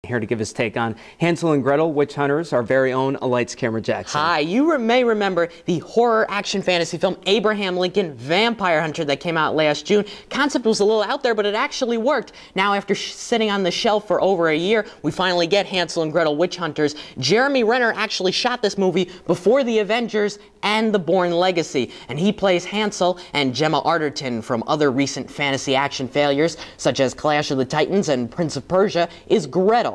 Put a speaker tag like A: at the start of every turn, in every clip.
A: Here to give his take on Hansel and Gretel, Witch Hunters, our very own Lights Camera Jackson.
B: Hi, you may remember the horror action fantasy film Abraham Lincoln Vampire Hunter that came out last June. Concept was a little out there, but it actually worked. Now, after sitting on the shelf for over a year, we finally get Hansel and Gretel Witch Hunters. Jeremy Renner actually shot this movie before The Avengers and The Bourne Legacy, and he plays Hansel, and Gemma Arterton from other recent fantasy action failures, such as Clash of the Titans and Prince of Persia, is Gretel.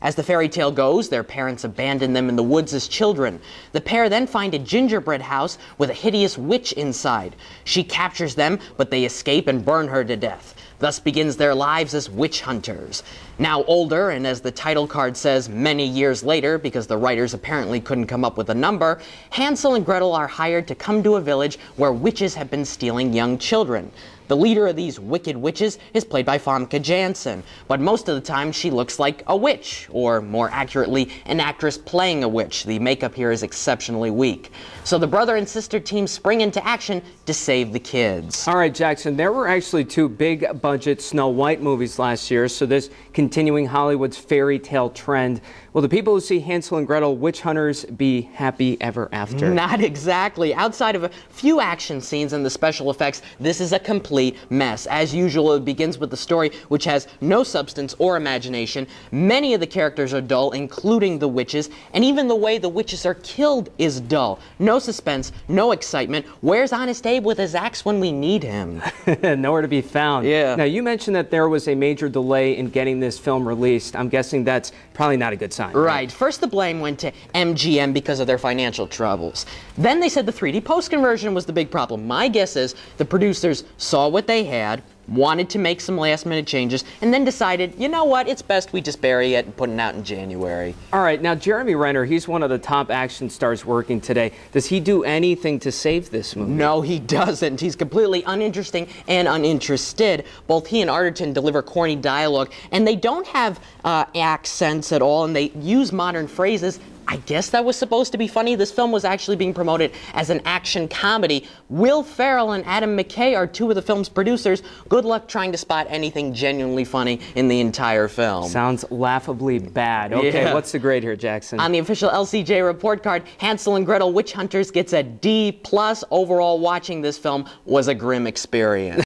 B: As the fairy tale goes, their parents abandoned them in the woods as children. The pair then find a gingerbread house with a hideous witch inside. She captures them, but they escape and burn her to death. Thus begins their lives as witch hunters. Now older, and as the title card says, many years later, because the writers apparently couldn't come up with a number, Hansel and Gretel are hired to come to a village where witches have been stealing young children. The leader of these wicked witches is played by Famke Janssen, but most of the time she looks like a witch, or more accurately, an actress playing a witch. The makeup here is exceptionally weak. So the brother and sister team spring into action to save the kids.
A: All right, Jackson, there were actually two big-budget Snow White movies last year, so this continuing Hollywood's fairy tale trend. Will the people who see Hansel and Gretel Witch Hunters be happy ever after?
B: Not exactly. Outside of a few action scenes and the special effects, this is a complete mess. As usual, it begins with the story, which has no substance or imagination. Many of the characters are dull, including the witches, and even the way the witches are killed is dull. No suspense, no excitement. Where's Honest Abe with his axe when we need him?
A: Nowhere to be found.
B: Yeah.
A: Now, you mentioned that there was a major delay in getting this film released. I'm guessing that's probably not a good sign.
B: Right. First, the blame went to MGM because of their financial troubles. Then they said the 3D post-conversion was the big problem. My guess is the producers saw what they had, wanted to make some last-minute changes, and then decided, you know what, it's best we just bury it and put it out in January.
A: All right, now Jeremy Renner, he's one of the top action stars working today. Does he do anything to save this movie?
B: No, he doesn't. He's completely uninteresting and uninterested. Both he and Arterton deliver corny dialogue, and they don't have accents at all, and they use modern phrases. I guess that was supposed to be funny. This film was actually being promoted as an action comedy. Will Ferrell and Adam McKay are two of the film's producers. Good luck trying to spot anything genuinely funny in the entire film.
A: Sounds laughably bad. Okay,
B: Yeah.
A: What's the grade here, Jackson?
B: On the official LCJ report card, Hansel and Gretel Witch Hunters gets a D+. Overall, watching this film was a grim experience.